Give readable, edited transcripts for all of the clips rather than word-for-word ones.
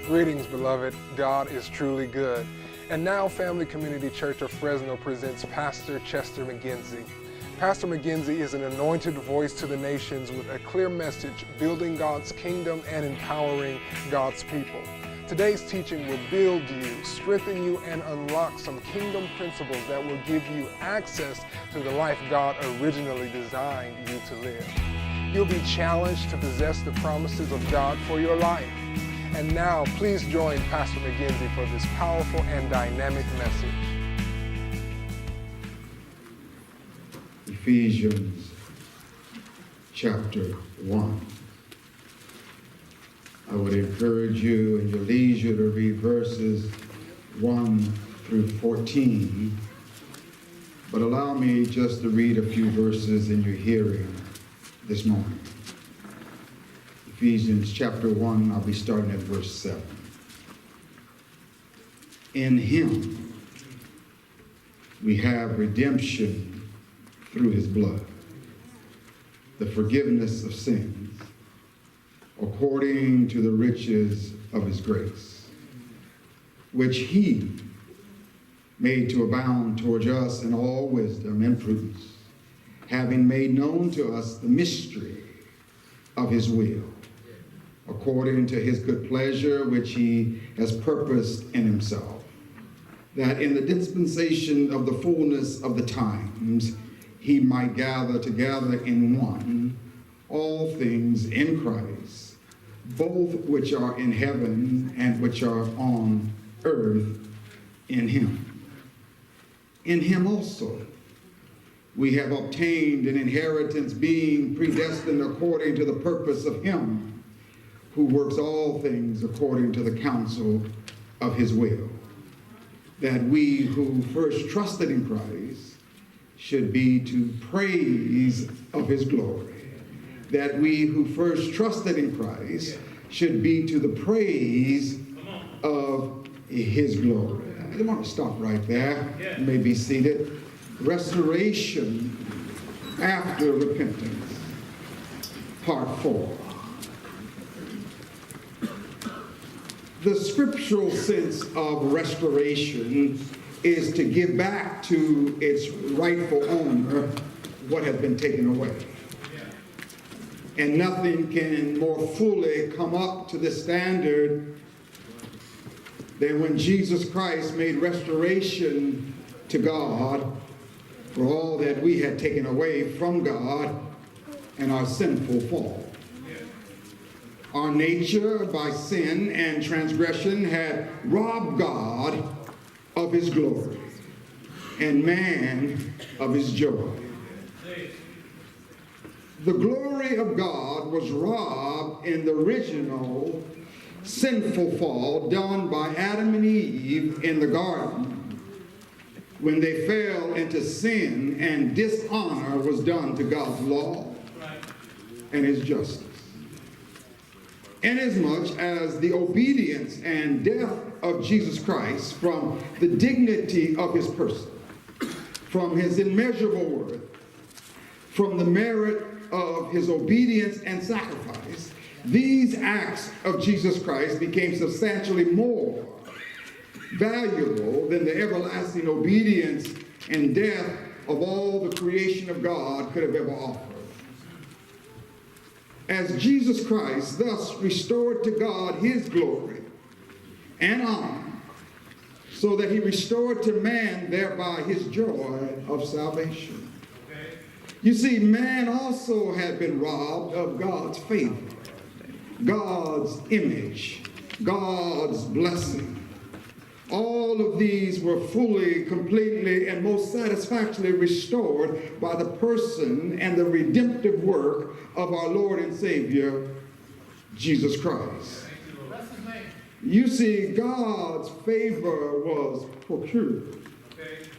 Greetings, beloved. God is truly good. And now Family Community Church of Fresno presents Pastor Chester McGensy. Pastor McGensy is an anointed voice to the nations with a clear message, building God's kingdom and empowering God's people. Today's teaching will build you, strengthen you, and unlock some kingdom principles that will give you access to the life God originally designed you to live. You'll be challenged to possess the promises of God for your life. And now, please join Pastor McGensy for this powerful and dynamic message. Ephesians chapter 1. I would encourage you in your leisure to read verses 1 through 14, but allow me just to read a few verses in your hearing this morning. Ephesians chapter 1, I'll be starting at verse 7. In him we have redemption through his blood, the forgiveness of sins, according to the riches of his grace, which he made to abound towards us in all wisdom and prudence, having made known to us the mystery of his will, according to his good pleasure, which he has purposed in himself, that in the dispensation of the fullness of the times he might gather together in one all things in Christ, both which are in heaven and which are on earth, in him. In him also we have obtained an inheritance, being predestined according to the purpose of him who works all things according to the counsel of his will, that we who first trusted in Christ should be to praise of his glory, that we who first trusted in Christ should be to the praise of his glory. I want to stop right there. You may be seated. Restoration after repentance, part 4. The scriptural sense of restoration is to give back to its rightful owner what has been taken away. And nothing can more fully come up to this standard than when Jesus Christ made restoration to God for all that we had taken away from God and our sinful fall. Our nature, by sin and transgression, had robbed God of his glory and man of his joy. The glory of God was robbed in the original sinful fall done by Adam and Eve in the garden when they fell into sin and dishonor was done to God's law and his justice. Inasmuch as the obedience and death of Jesus Christ, from the dignity of his person, from his immeasurable worth, from the merit of his obedience and sacrifice, these acts of Jesus Christ became substantially more valuable than the everlasting obedience and death of all the creation of God could have ever offered. As Jesus Christ thus restored to God his glory and honor, so that he restored to man thereby his joy of salvation. You see, man also had been robbed of God's favor, God's image, God's blessing. All of these were fully, completely, and most satisfactorily restored by the person and the redemptive work of our Lord and Savior, Jesus Christ. You see, God's favor was procured.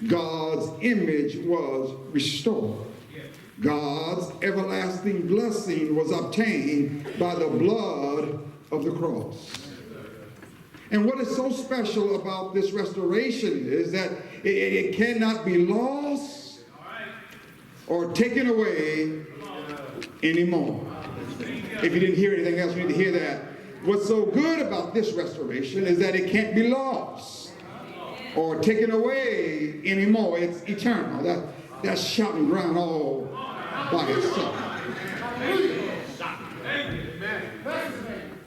God's image was restored. God's everlasting blessing was obtained by the blood of the cross. And what is so special about this restoration is that it cannot be lost or taken away anymore. If you didn't hear anything else, you need to hear that. What's so good about this restoration is that it can't be lost or taken away anymore. It's eternal. That's shouting ground all by itself.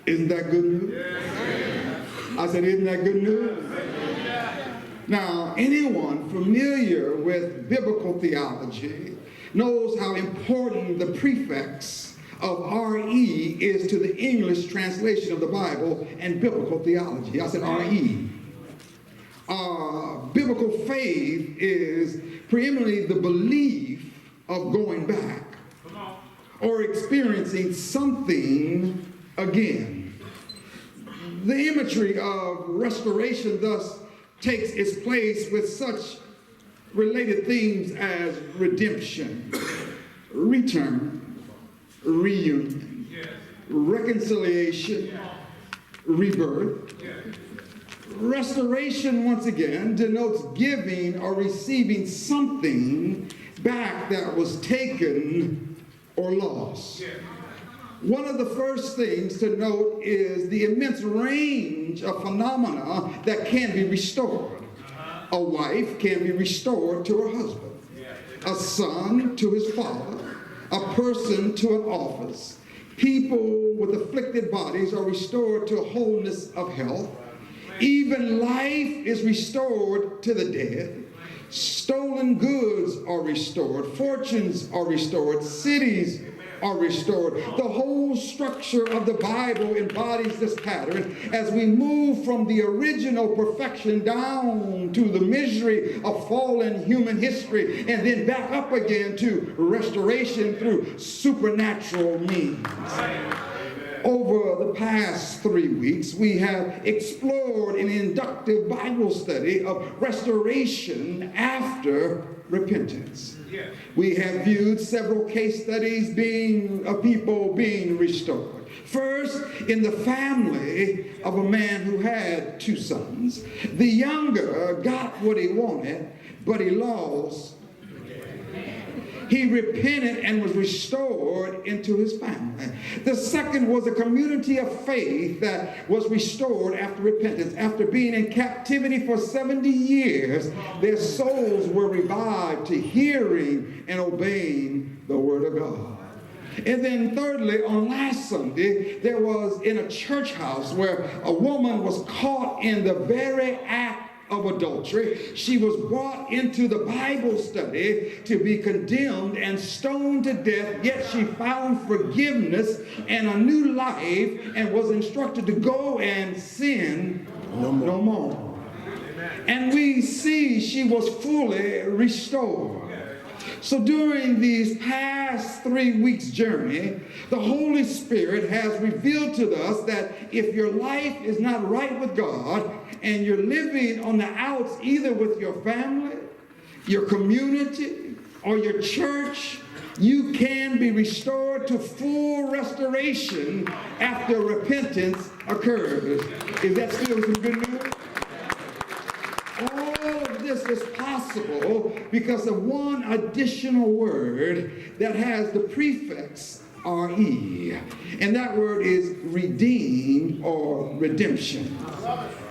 Isn't that good news? I said, isn't that good news? Now, anyone familiar with biblical theology knows how important the prefix of R.E. is to the English translation of the Bible and biblical theology. I said R.E. Biblical faith is preeminently the belief of going back or experiencing something again. The imagery of restoration thus takes its place with such related themes as redemption, return, reunion, reconciliation, rebirth. Restoration, once again, denotes giving or receiving something back that was taken or lost. One of the first things to note is the immense range of phenomena that can be restored. A wife can be restored to her husband, a son to his father, a person to an office. People with afflicted bodies are restored to wholeness of health. Even life is restored to the dead. Stolen goods are restored. Fortunes are restored. Cities are restored. The whole structure of the Bible embodies this pattern as we move from the original perfection down to the misery of fallen human history and then back up again to restoration through supernatural means. Over the past 3 weeks, we have explored an inductive Bible study of restoration after repentance. We have viewed several case studies of people being restored. First, in the family of a man who had 2 sons. The younger got what he wanted, but he lost. He repented and was restored into his family. The second was a community of faith that was restored after repentance. After being in captivity for 70 years, their souls were revived to hearing and obeying the word of God. And then thirdly, on last Sunday, there was in a church house where a woman was caught in the very act of adultery. She was brought into the Bible study to be condemned and stoned to death, yet she found forgiveness and a new life and was instructed to go and sin no more. And we see she was fully restored. So during these past 3 weeks' journey, the Holy Spirit has revealed to us that if your life is not right with God and you're living on the outs either with your family, your community, or your church, you can be restored to full restoration after repentance occurs. Is that still some good news? All of this is possible because of one additional word that has the prefix R-E. And that word is redeem or redemption.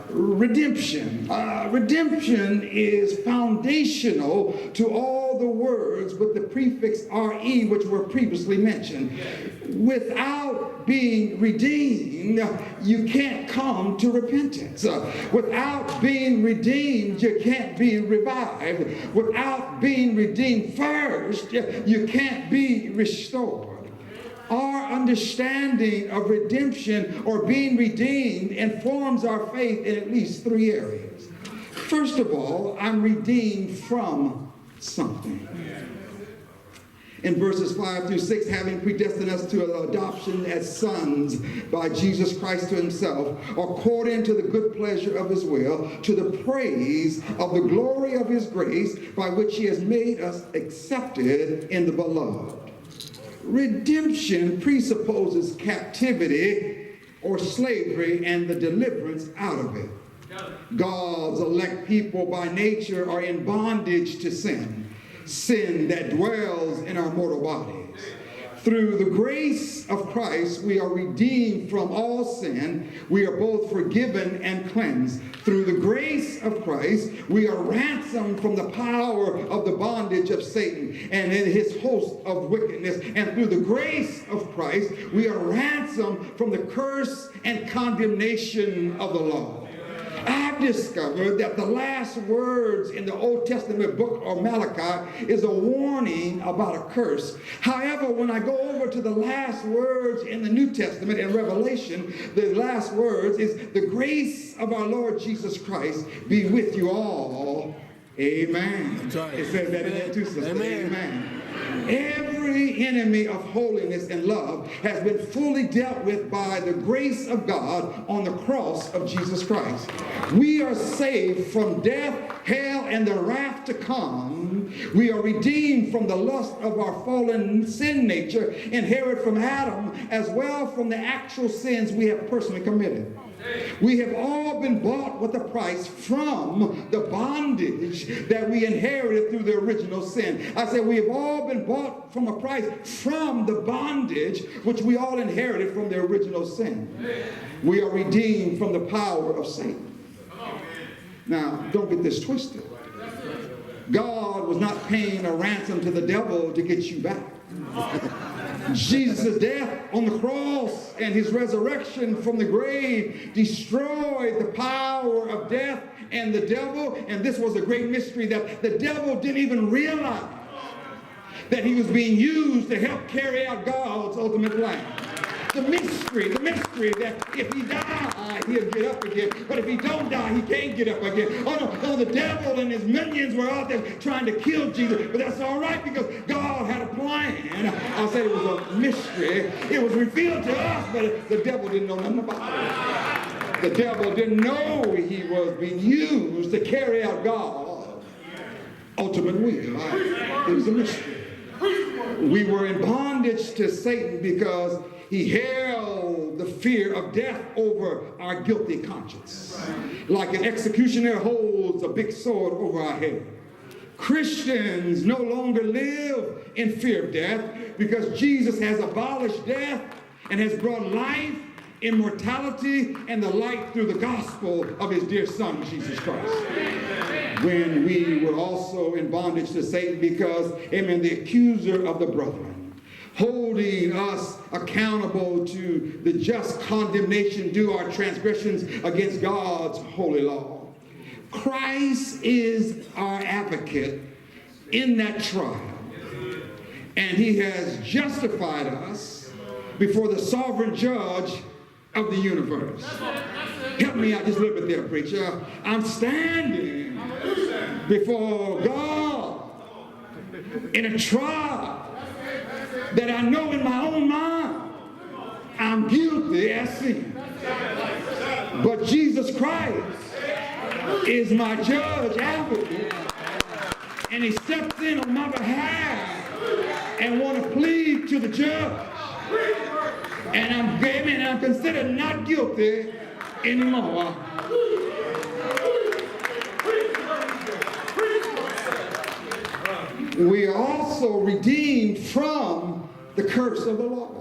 Redemption. Redemption is foundational to all the words with the prefix R-E which were previously mentioned. Without being redeemed, you can't come to repentance. Without being redeemed, you can't be revived. Without being redeemed first, you can't be restored. Our understanding of redemption or being redeemed informs our faith in at least 3 areas. First of all, I'm redeemed from something. In verses 5 through 6, having predestined us to adoption as sons by Jesus Christ to himself, according to the good pleasure of his will, to the praise of the glory of his grace, by which he has made us accepted in the beloved. Redemption presupposes captivity or slavery and the deliverance out of it. God's elect people by nature are in bondage to sin that dwells in our mortal bodies. Through the grace of Christ, we are redeemed from all sin. We are both forgiven and cleansed. Through the grace of Christ, we are ransomed from the power of the bondage of Satan and in his host of wickedness. And through the grace of Christ, we are ransomed from the curse and condemnation of the law. I've discovered that the last words in the Old Testament book of Malachi is a warning about a curse. However, when I go over to the last words in the New Testament in Revelation, the last words is, the grace of our Lord Jesus Christ be with you all. Amen. It says that in there too, sister. Amen. Every enemy of holiness and love has been fully dealt with by the grace of God on the cross of Jesus Christ. We are saved from death, hell, and the wrath to come. We are redeemed from the lust of our fallen sin nature, inherited from Adam, as well from the actual sins we have personally committed. We have all been bought with a price from the bondage that we inherited through the original sin. I said we have all been bought from a price from the bondage which we all inherited from the original sin. We are redeemed from the power of Satan. Now, don't get this twisted. God was not paying a ransom to the devil to get you back. Jesus' death on the cross and his resurrection from the grave destroyed the power of death and the devil. And this was a great mystery that the devil didn't even realize that he was being used to help carry out God's ultimate plan. The mystery that if he died, he'll get up again. But if he don't die, he can't get up again. Oh no, the devil and his minions were out there trying to kill Jesus. But that's all right because God had a plan. I said it was a mystery. It was revealed to us, but the devil didn't know nothing about it. The devil didn't know he was being used to carry out God's ultimate will. It was a mystery. We were in bondage to Satan because he held the fear of death over our guilty conscience. Like an executioner holds a big sword over our head. Christians no longer live in fear of death because Jesus has abolished death and has brought life, immortality, and the light through the gospel of his dear son, Jesus Christ. When we were also in bondage to Satan because, amen, the accuser of the brethren, holding us accountable to the just condemnation due our transgressions against God's holy law. Christ is our advocate in that trial, and he has justified us before the sovereign judge of the universe. Help me out just a little bit there, preacher. I'm standing before God in a trial that I know in my own mind I'm guilty as sin. But Jesus Christ is my judge advocate, and he steps in on my behalf and want to plead to the judge. And I'm considered not guilty anymore. We are also redeemed from the curse of the law.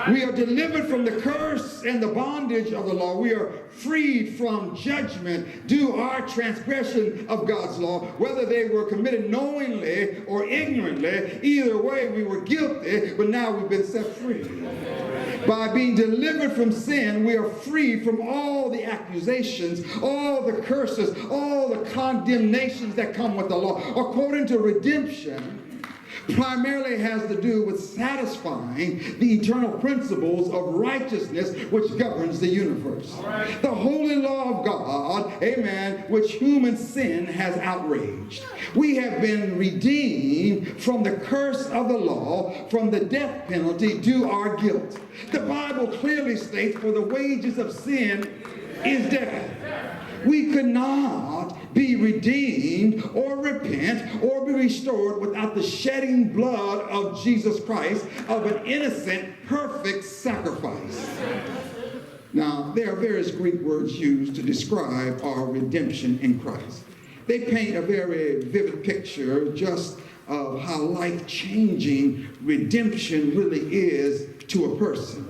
We are delivered from the curse and the bondage of the law. We are freed from judgment due our transgression of God's law, whether they were committed knowingly or ignorantly. Either way, we were guilty, but now we've been set free. By being delivered from sin, we are free from all the accusations, all the curses, all the condemnations that come with the law. According to redemption, primarily has to do with satisfying the eternal principles of righteousness which governs the universe. Right. The holy law of God, amen, which human sin has outraged. We have been redeemed from the curse of the law, from the death penalty due our guilt. The Bible clearly states, for the wages of sin is death. We could not be redeemed or repent or be restored without the shedding blood of Jesus Christ, of an innocent, perfect sacrifice. Now, there are various Greek words used to describe our redemption in Christ. They paint a very vivid picture just of how life-changing redemption really is to a person.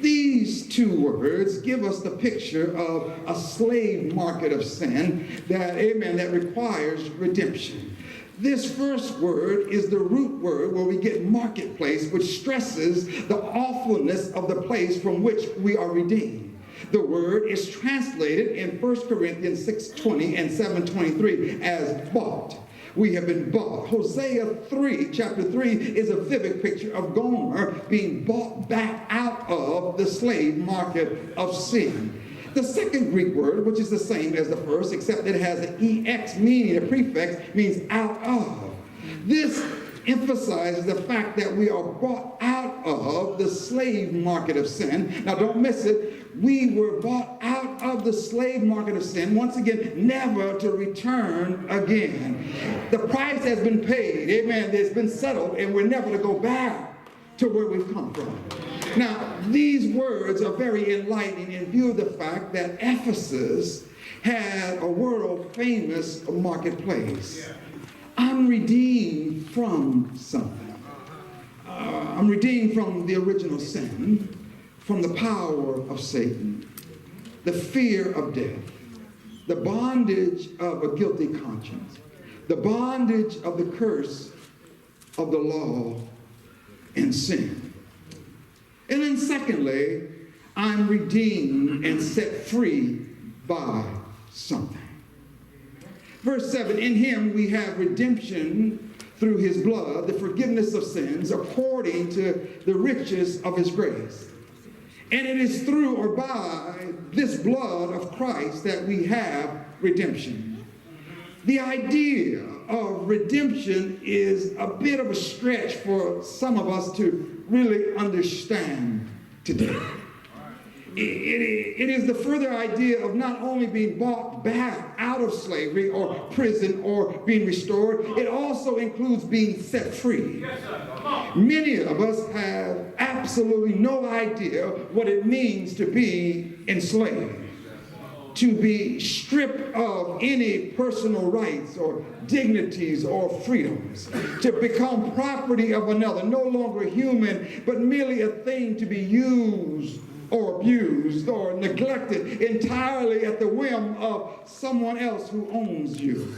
These two words give us the picture of a slave market of sin that, amen, that requires redemption. This first word is the root word where we get marketplace, which stresses the awfulness of the place from which we are redeemed. The word is translated in 1 Corinthians 6:20 and 7:23 as bought. We have been bought. Hosea 3, chapter 3, is a vivid picture of Gomer being bought back out of the slave market of sin. The second Greek word, which is the same as the first, except it has an EX meaning, a prefix, means out of. This emphasizes the fact that we are bought out of the slave market of sin. Now don't miss it. We were bought out of the slave market of sin, once again, never to return again. The price has been paid, amen, it's been settled, and we're never to go back to where we've come from. Now, these words are very enlightening in view of the fact that Ephesus had a world-famous marketplace. I'm redeemed from something. I'm redeemed from the original sin, from the power of Satan, the fear of death, the bondage of a guilty conscience, the bondage of the curse of the law and sin. And then secondly, I'm redeemed and set free by something. Verse 7, in him we have redemption through his blood, the forgiveness of sins according to the riches of his grace. And it is through or by this blood of Christ that we have redemption. The idea of redemption is a bit of a stretch for some of us to really understand today. It is the further idea of not only being bought back out of slavery or prison or being restored, it also includes being set free. Many of us have absolutely no idea what it means to be enslaved, to be stripped of any personal rights or dignities or freedoms, to become property of another, no longer human, but merely a thing to be used or abused or neglected entirely at the whim of someone else who owns you.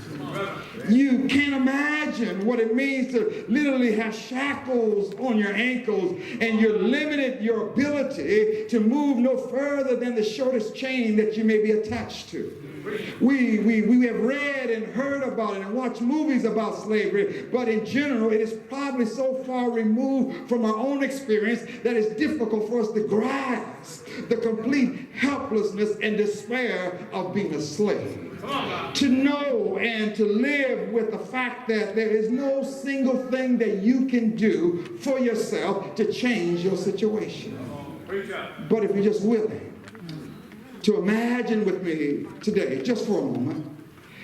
You can't imagine what it means to literally have shackles on your ankles and you're limited your ability to move no further than the shortest chain that you may be attached to. We have read and heard about it and watched movies about slavery, but in general it is probably so far removed from our own experience that it's difficult for us to grasp the complete helplessness and despair of being a slave. To know and to live with the fact that there is no single thing that you can do for yourself to change your situation. But if you're just willing to imagine with me today, just for a moment,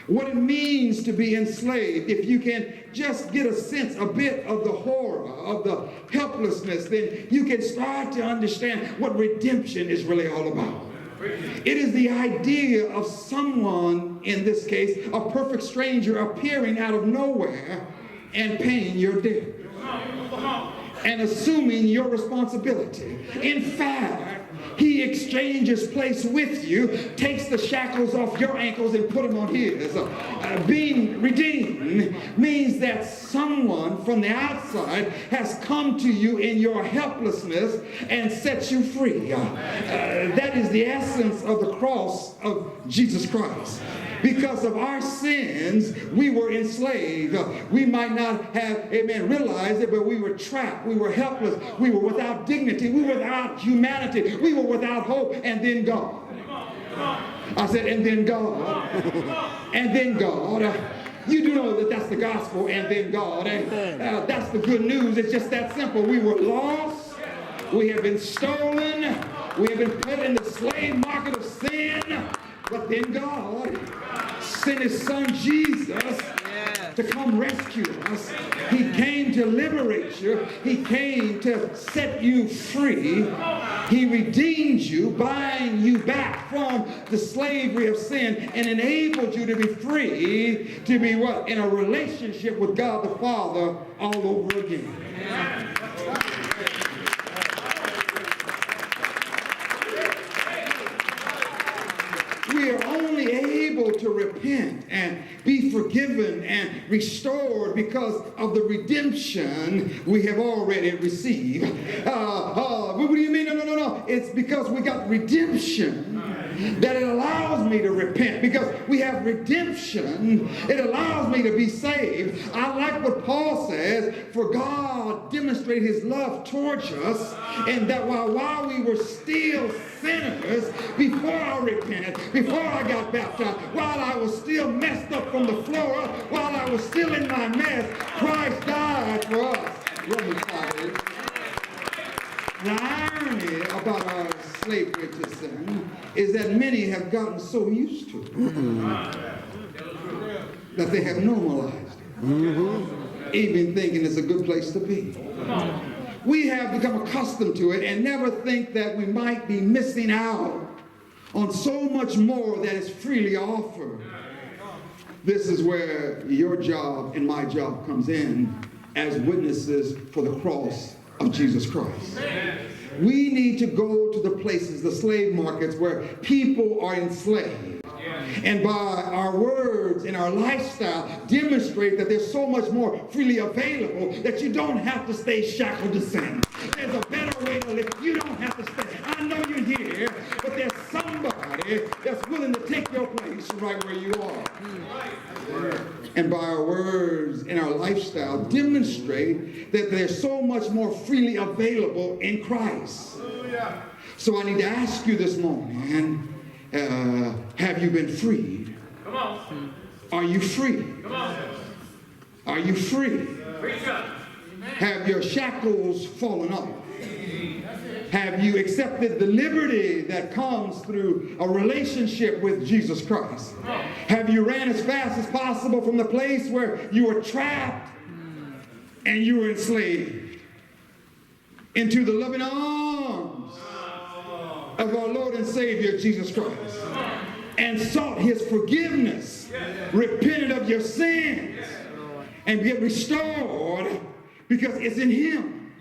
what it means to be enslaved. If you can just get a sense, a bit of the horror, of the helplessness, then you can start to understand what redemption is really all about. It is the idea of someone, in this case, a perfect stranger appearing out of nowhere and paying your debt and assuming your responsibility. In fact, he exchanges place with you, takes the shackles off your ankles and put them on his. Being redeemed means that someone from the outside has come to you in your helplessness and set you free. That is the essence of the cross of Jesus Christ. Because of our sins, we were enslaved. We might not have, amen, realized it, but we were trapped. We were helpless. We were without dignity. We were without humanity. We were without hope. And then God. I said, and then God. And then God. You do know that that's the gospel, and then God. That's the good news. It's just that simple. We were lost. We have been stolen. We have been put in the slave market of sin. But then God sent his son Jesus to come rescue us. He came to liberate you. He came to set you free. He redeemed you, buying you back from the slavery of sin and enabled you to be free, to be what? In a relationship with God the Father all over again. We are only able to repent and be forgiven and restored because of the redemption we have already received. What do you mean? No. It's because we got redemption that it allows me to repent. Because we have redemption, it allows me to be saved. I like what Paul says, for God demonstrated his love towards us, and that while we were still sinners, before I repented, before I got baptized, while I was still messed up from the floor up, while I was still in my mess, Christ died for us. Romans 5. The irony about our slavery to sin is that many have gotten so used to it that they have normalized it, even thinking it's a good place to be. We have become accustomed to it and never think that we might be missing out on so much more that is freely offered. This is where your job and my job comes in as witnesses for the cross of Jesus Christ. We need to go to the places, the slave markets, where people are enslaved. And by our words and our lifestyle demonstrate that there's so much more freely available that you don't have to stay shackled to sin. There's a better way to live. You don't have to stay. I know you're here, but there's somebody that's willing to take your place right where you are. And by our words and our lifestyle demonstrate that there's so much more freely available in Christ. So I need to ask you this morning, have you been freed? Come on. Are you free? Come on. Are you free? Preach up. Have your shackles fallen off? Have you accepted the liberty that comes through a relationship with Jesus Christ? Have you ran as fast as possible from the place where you were trapped and you were enslaved into the loving arms of our Lord and Savior Jesus Christ and sought his forgiveness, repented of your sins, and get restored because it's in him.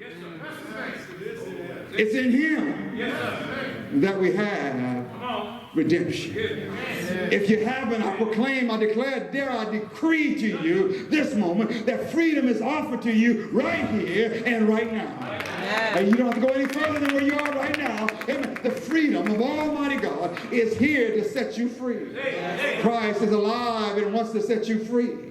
It's in him that we have redemption. If you haven't, I proclaim, I declare, dare I decree to you this moment that freedom is offered to you right here and right now. And you don't have to go any further than where you are right now. Amen. The freedom of Almighty God is here to set you free. Christ is alive and wants to set you free.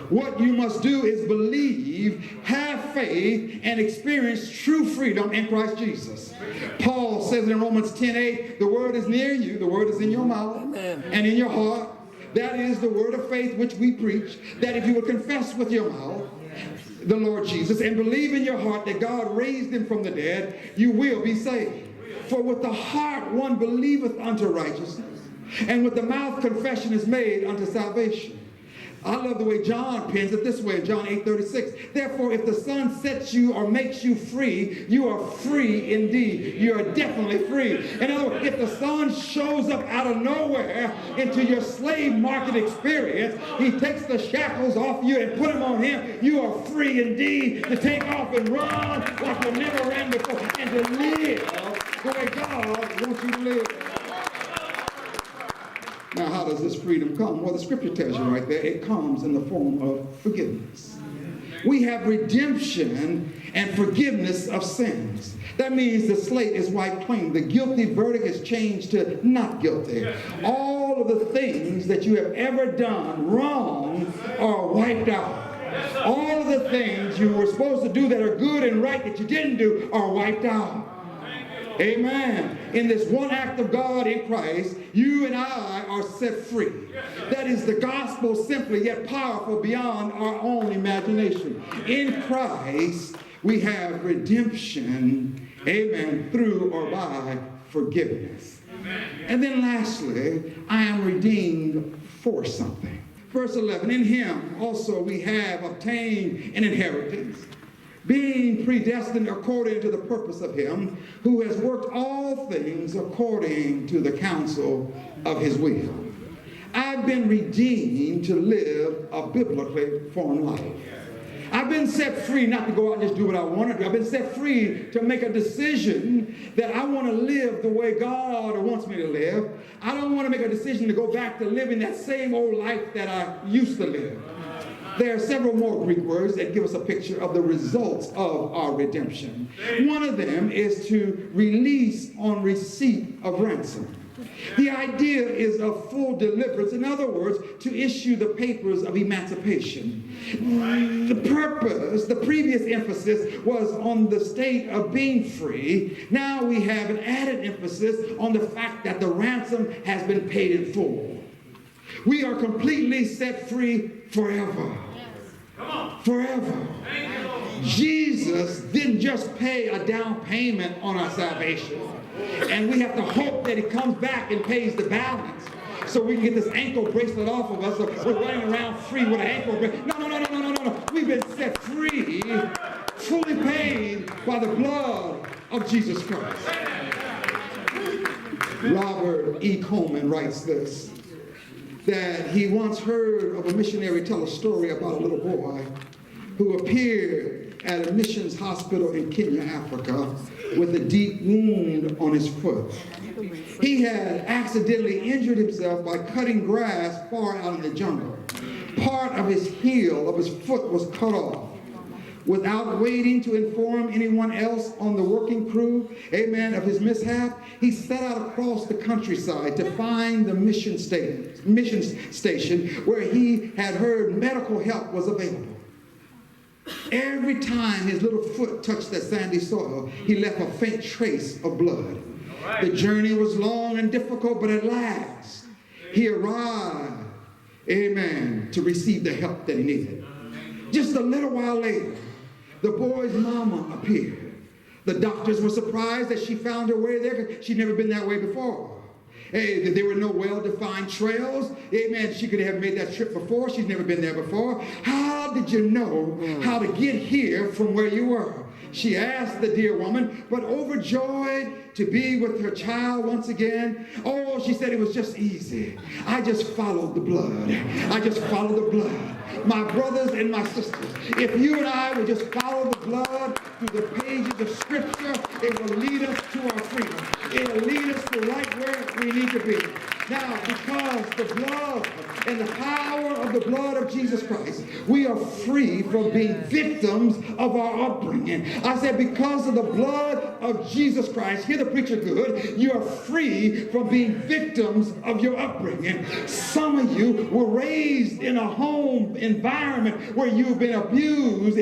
What you must do is believe, have faith, and experience true freedom in Christ Jesus. Paul says in Romans 10:8, the word is near you, the word is in your mouth and in your heart. That is the word of faith which we preach, that if you will confess with your mouth the Lord Jesus and believe in your heart that God raised him from the dead, you will be saved. For with the heart one believeth unto righteousness, and with the mouth confession is made unto salvation. I love the way John pens it this way in John 8:36. Therefore, if the Son sets you or makes you free, you are free indeed. You are definitely free. In other words, if the Son shows up out of nowhere into your slave market experience, he takes the shackles off you and put them on him, you are free indeed to take off and run like you never ran before and to live the way God wants you to live. Now, how does this freedom come? Well, the scripture tells you right there, it comes in the form of forgiveness. We have redemption and forgiveness of sins. That means the slate is wiped clean. The guilty verdict is changed to not guilty. All of the things that you have ever done wrong are wiped out. All of the things you were supposed to do that are good and right that you didn't do are wiped out. Amen. In this one act of God in Christ, you and I are set free. That is the gospel, simply yet powerful beyond our own imagination. In Christ, we have redemption, amen, through or by forgiveness. And then lastly, I am redeemed for something. Verse 11, in him also we have obtained an inheritance, being predestined according to the purpose of him who has worked all things according to the counsel of his will. I've been redeemed to live a biblically formed life. I've been set free not to go out and just do what I want to do. I've been set free to make a decision that I want to live the way God wants me to live. I don't want to make a decision to go back to living that same old life that I used to live. There are several more Greek words that give us a picture of the results of our redemption. One of them is to release on receipt of ransom. The idea is of full deliverance. In other words, to issue the papers of emancipation. The purpose, the previous emphasis was on the state of being free. Now we have an added emphasis on the fact that the ransom has been paid in full. We are completely set free forever. Come on. Forever. Jesus didn't just pay a down payment on our salvation. And we have to hope that he comes back and pays the balance so we can get this ankle bracelet off of us. So we're running around free with an ankle bracelet. No. We've been set free, fully paid by the blood of Jesus Christ. Robert E. Coleman writes this, that he once heard of a missionary tell a story about a little boy who appeared at a missions hospital in Kenya, Africa, with a deep wound on his foot. He had accidentally injured himself by cutting grass far out in the jungle. Part of his heel of his foot was cut off. Without waiting to inform anyone else on the working crew, of his mishap, he set out across the countryside to find the mission station where he had heard medical help was available. Every time his little foot touched that sandy soil, he left a faint trace of blood. The journey was long and difficult, but at last, he arrived, to receive the help that he needed. Just a little while later, the boy's mama appeared. The doctors were surprised that she found her way there because she'd never been that way before. There were no well-defined trails. She could have made that trip before. She's never been there before. How did you know how to get here from where you were? She asked the dear woman, but overjoyed to be with her child once again. Oh, she said it was just easy. I just followed the blood. I just followed the blood. My brothers and my sisters, if you and I would just follow the blood through the pages of Scripture, it will lead us to our freedom. It will lead us to right where we need to be. Now, because the blood and the power of the blood of Jesus Christ, we are free from being victims of our upbringing. I said because of the blood of Jesus Christ, hear the preacher good, you are free from being victims of your upbringing. Some of you were raised in a home environment where you've been abused,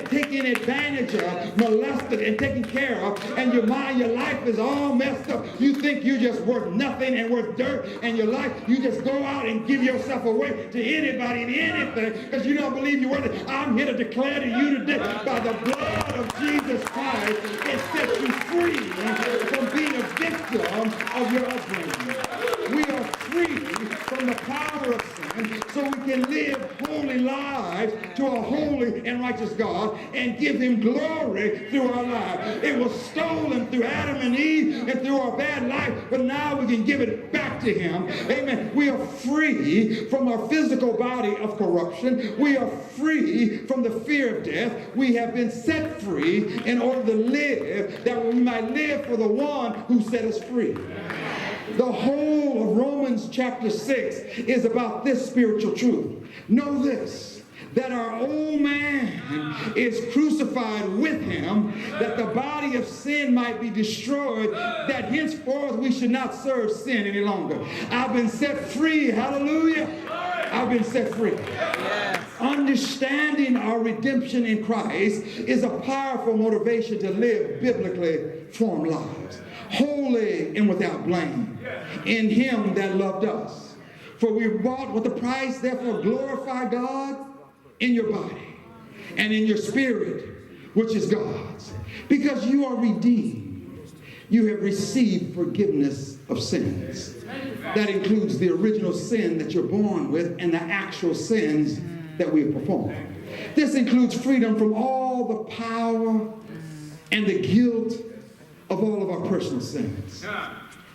taken advantage of, molested, and taken care of, and your mind, your life is all messed up. You think you're just worth nothing and worth dirt, and your life, you just go out and give yourself away to anybody and anything because you don't believe you're worth it. I'm here to declare to you today, by the blood of Jesus Christ, it sets you free from being a victim of your upbringing. We are free from the power of sin so we can live holy lives to a holy and righteous God and give him glory through our lives. It was stolen through Adam and Eve and through our bad life, but now we can give it back to him. Amen. We are free from our physical body of corruption. We are free from the fear of death. We have been set free in order to live, that we might live for the one who set us free. The whole of Romans chapter 6 is about this spiritual truth. Know this, that our old man is crucified with him, that the body of sin might be destroyed, that henceforth we should not serve sin any longer. I've been set free. Hallelujah. I've been set free. Yes. Understanding our redemption in Christ is a powerful motivation to live biblically formed lives, holy and without blame, in him that loved us. For we were bought with a price, therefore glorify God in your body and in your spirit, which is God's. Because you are redeemed. you have received forgiveness of sins. That includes the original sin that you're born with and the actual sins that we have performed. This includes freedom from all the power and the guilt of all of our personal sins.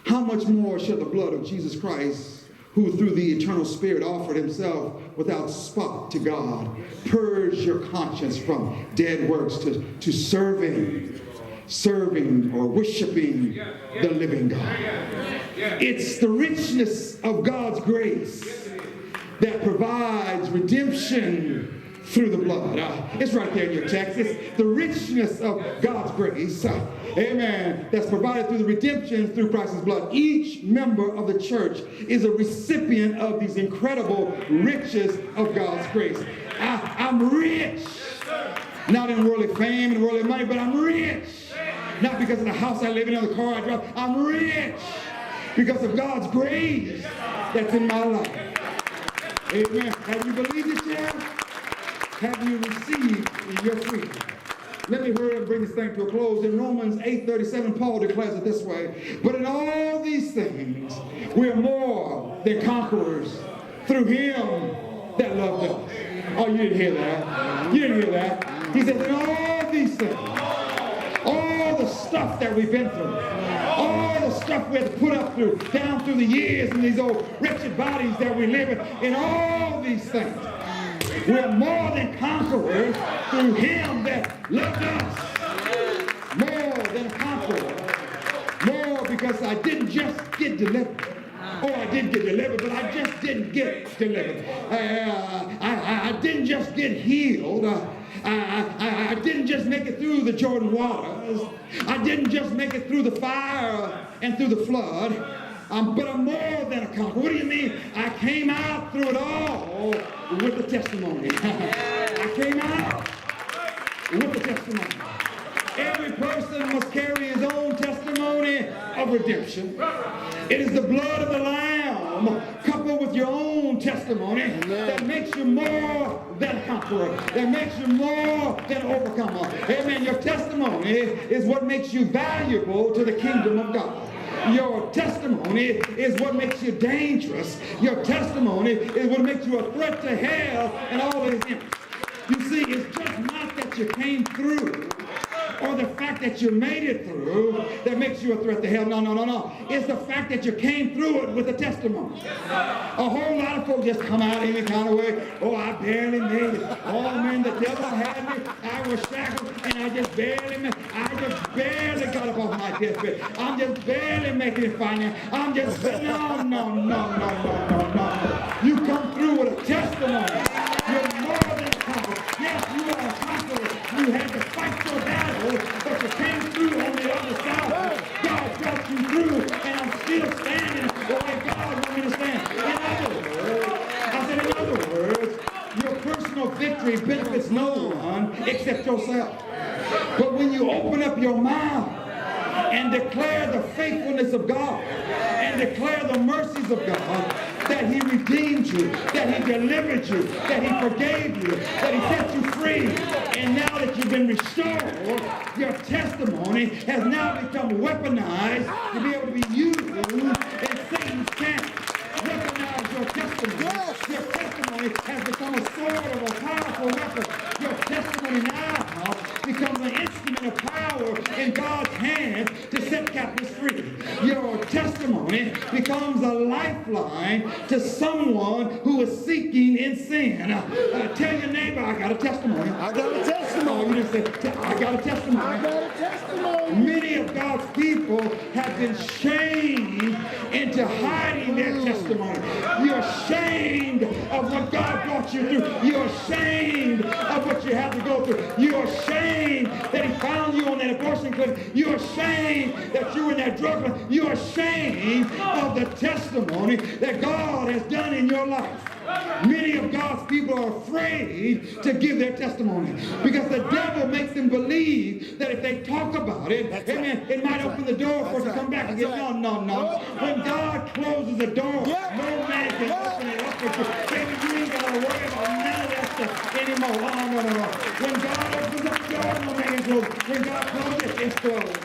How much more shall the blood of Jesus Christ, who through the eternal Spirit offered himself without spot to God, purge your conscience from dead works to serving or worshiping the living God. It's the richness of God's grace that provides redemption through the blood. It's right there in your text. It's the richness of God's grace, amen, that's provided through the redemption through Christ's blood. Each member of the church is a recipient of these incredible riches of God's grace. I'm rich, not in worldly fame and worldly money, but I'm rich. Not because of the house I live in or the car I drive. I'm rich because of God's grace that's in my life. Amen. Have you believed it yet? Have you received your freedom? Let me hurry and bring this thing to a close. In Romans 8:37, Paul declares it this way: but in all these things, we are more than conquerors through him that loved us. Oh, you didn't hear that. You didn't hear that. He said, in all these things, all the stuff that we've been through, all the stuff we had to put up through, down through the years in these old wretched bodies that we live in all these things, we're more than conquerors through him that loved us. More than conquerors. More because I didn't just get delivered. Oh, I did get delivered, but I just didn't get delivered. I didn't just get healed. I didn't just make it through the Jordan waters. I didn't just make it through the fire and through the flood. But I'm more than a conqueror. What do you mean? I came out through it all with the testimony. I came out with the testimony. Every person must carry his own testimony of redemption. It is the blood of the Lamb coupled with your own testimony that makes you more than a conqueror, that makes you more than an overcomer. Amen. Your testimony is what makes you valuable to the kingdom of God. Your testimony is what makes you dangerous. Your testimony is what makes you a threat to hell and all its imps. You see, it's just not that you came through or the fact that you made it through that makes you a threat to hell. No. It's the fact that you came through it with a testimony. A whole lot of folks just come out any kind of way. Oh, I barely made it. Oh, man, the devil had me. I was shackled, and I just barely made it. I just barely got up off my deathbed. I'm just barely making it finance. I'm just, no. You come through with a testimony. You're more than a conqueror. Yes, you are a conqueror. You had to fight your battle, but you came through on the other side. God brought you through, and I'm still standing the way God wants me to stand. In other words, your personal victory benefits no one except yourself. But when you open up your mouth and declare the faithfulness of God and declare the mercies of God, that he redeemed you, that he delivered you, that he forgave you, that he set you free, and now that you've been restored, your testimony has now become weaponized to be able to be used in Satan's camp. Recognize your testimony. Your testimony has become a sword of a powerful weapon. Your testimony now becomes an instrument of power in God's hands to set captives free. Your testimony becomes a lifeline to someone who is seeking in sin. Tell your neighbor, I got a testimony. I got a testimony. Oh, you didn't say, I got a testimony. I got a testimony. Many of God's people have been shamed into hiding their testimony. You're ashamed of what God brought you through. You're ashamed of what you had to go through. You're ashamed that he found you on that abortion clinic. You're ashamed that you were in that drug clinic. You're ashamed of the testimony that God has done in your life. Many of God's people are afraid to give their testimony because the devil makes them believe that if they talk about it, amen, it might open the door for it to come back again. No. When God closes the door, no man can open it up for you. Baby, you ain't got to worry about none of that stuff anymore. No. When God opens up the door, no man can close it. When God closes it, it's closed.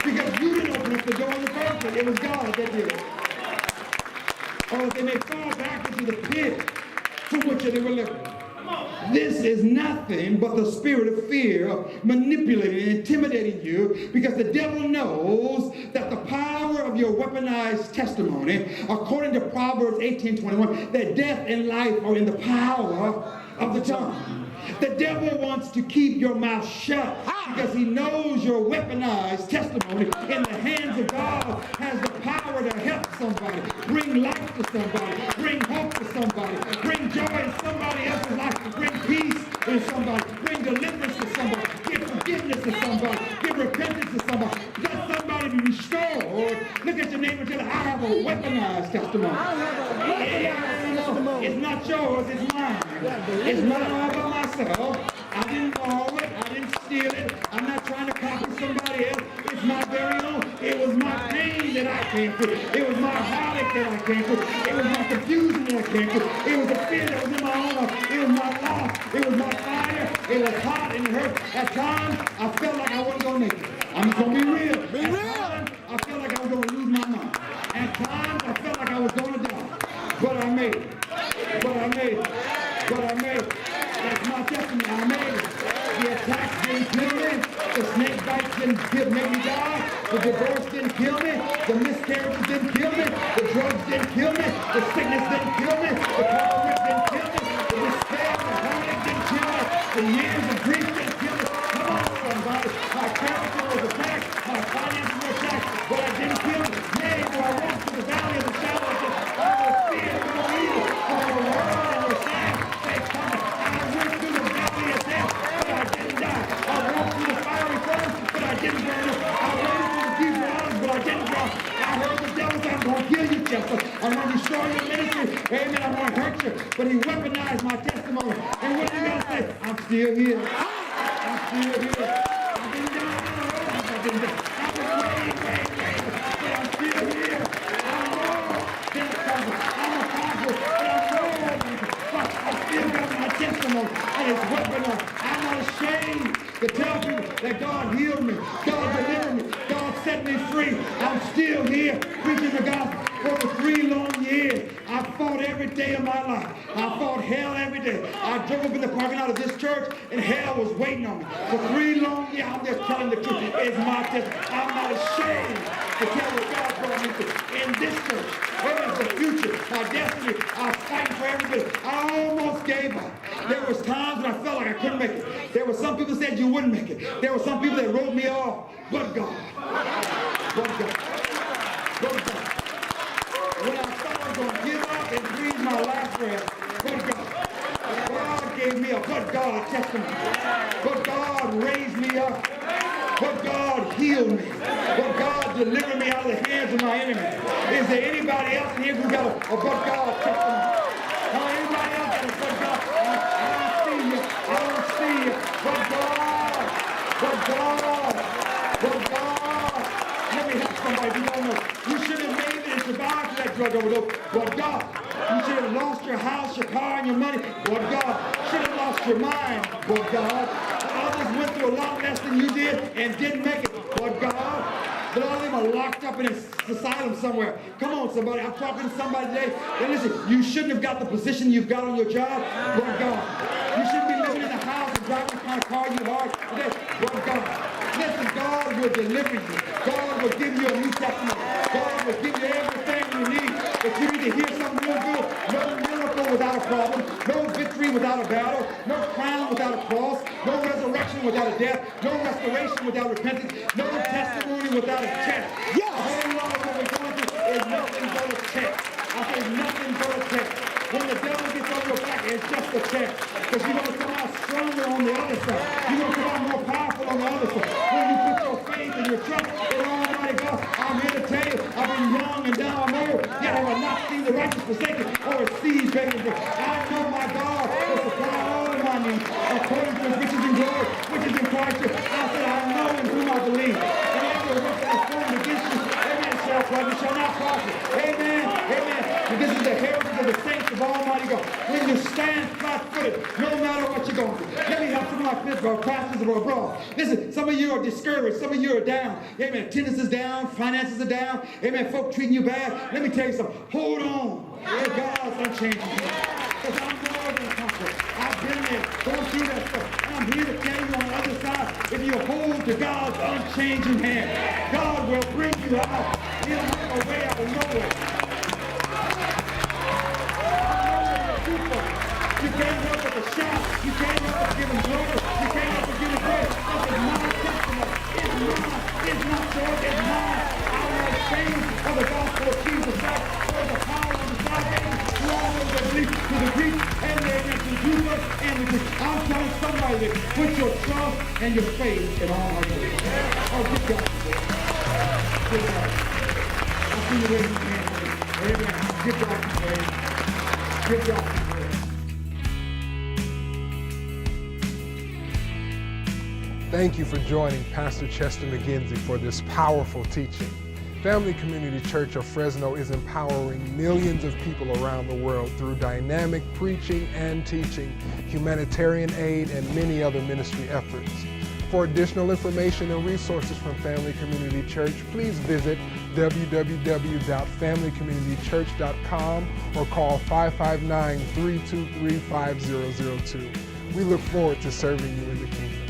Because you didn't the door in the first place. It was God that did it. Or they may fall back into the pit from which they were living. This is nothing but the spirit of fear manipulating and intimidating you, because the devil knows that the power of your weaponized testimony, according to Proverbs 18:21, that death and life are in the power of the tongue. The devil wants to keep your mouth shut because he knows your weaponized testimony in the hands of God has the power to help somebody, bring life to somebody, bring hope to somebody, bring joy in somebody else's life, bring peace in somebody, bring deliverance to somebody, give forgiveness to somebody, give repentance to somebody, let somebody be restored. Look at your neighbor and tell her, I have a weaponized testimony. It's not yours, it's mine. It's not all by myself. I didn't borrow it, I didn't steal it, I'm not trying to copy somebody else. It's my very own. It was my pain that I came through. It was my heartache that I came through. It was my confusion that I came through. It was the fear that was in my own heart. It was my loss. It was my fire. It was hot and it hurt. At times, I felt like I wasn't going to make it. I'm just going to be real. At times, I felt like I was going to lose my mind. At times, I felt like I was going to die. But I made it. But I made it. But I made it. That's my testimony. I made it. The attacks didn't kill me. The snake bites didn't make me die. The divorce didn't kill me. The miscarriages didn't kill me. The drugs didn't kill me. The sickness didn't kill me. The car wreck didn't kill me. The despair, the heartache didn't kill me. The years of grief didn't kill me. Come on, somebody. My character was attacked. My finances were attacked. But I didn't kill me. Yea, though I walk through the valley of the shadow of death, I will fear no evil. For the world and the sand, they come. I went through the valley of death, but I didn't die. I walked through the fiery furnace, but I didn't burn up. I waded through the deep waters, but I didn't drown. I heard the devil say, I'm going to kill you, Chester. I'm going to destroy your ministry. Amen. I'm going to hurt you. But he weaponized my testimony. And what are you going to say? I'm still here. I'm still here. I've been down the road. I've been down. I was way. But I'm still here. I'm more than a conqueror. I'm a conqueror, but I'm more than a conqueror. But I still got my testimony, and it's weaponized. I'm not ashamed to tell people that God healed me, God delivered me, God set me free. I'm still here preaching the gospel. For 3 long years, I fought every day of my life. I fought hell every day. I drove up in the parking lot of this church, and hell was waiting on me. For 3 long years, I'm just telling the truth. It's my testimony. I'm not ashamed to tell what God brought me through. In this church, it's the future, my destiny. I was fighting for everybody. I almost gave up. There was times when I felt like I couldn't make it. There were some people that said you wouldn't make it. There were some people that wrote me off. But God. But God. But God. When I thought I was going to give up and breathe my last breath, but God. God gave me a but God testimony. But God raised me up. But God healed me. But God delivered me out of the hands of my enemies. Is there anybody else in here who got a but God testimony? Anybody else got a but God? I don't see you. I don't see you. But God. But God. But God. Let me help somebody. You don't know. You should have made it and survived that drug overdose. But God. You should have lost your house, your car, and your money. But God. Should have lost your mind. But God. Others went through a lot less than you did and didn't make it. But God. But all of them are locked up in an asylum somewhere. Come on, somebody. I'm talking to somebody today. And listen, you shouldn't have got the position you've got on your job. But God. You shouldn't be living in the house and driving the kind of car you are today. But God. Listen, God will deliver you. God will give you a new testimony. God will give you everything you need. But you need to hear something real good. No miracle without a problem. No victory without a battle. No crown without a cross. No resurrection without a death. No restoration without repentance. No testimony without a test. Yes. A whole lot of what we're going through is nothing but a test. I say nothing but a test. When the devil gets on your back, it's just a test. Because you're going to come out stronger on the other side. You're going to come out more powerful on the other side. When you put your faith and your trust in Almighty God, I'm here to tell you, I've been young and now I'm old, yet I will not see the righteous forsaken or a seed begging bread. I know my God will supply all of my needs according to his riches and glory, which is in Christ. I said, I know in whom I believe. And every work that is formed against you, amen, shall prosper, shall not prosper. Amen, amen. And this is the heritage of the saints of Almighty God. When you stand flat-footed, no matter what you're going through. Let me help some of my outfit for our pastors of abroad. Listen, some of you are discouraged. Some of you are down. Amen. Attendance is down. Finances are down. Amen. Folk treating you bad. Let me tell you something. Hold on. God's unchanging hand. Because I'm more than a conqueror. I've been there, going through that stuff. And I'm here to tell you on the other side, if you hold to God's unchanging hand, God will bring you out. He'll make a way out of nowhere. You can't help but to shout. You can't help but give him glory. You can't help but give him praise. This is my testimony. It's mine. It's not yours. It's mine. I am not ashamed of the gospel of Jesus Christ. There's a power on the side. To all those that believe, to the Greek and the Amen, to the Jew first and the Greek. I'm telling somebody that put your trust and your faith in all our ways. Oh, good God. Good God. I see you raising your hand. Amen. Give God some praise. Give God some praise. Thank you for joining Pastor Chester McGensy for this powerful teaching. Family Community Church of Fresno is empowering millions of people around the world through dynamic preaching and teaching, humanitarian aid, and many other ministry efforts. For additional information and resources from Family Community Church, please visit www.familycommunitychurch.com or call 559-323-5002. We look forward to serving you in the kingdom.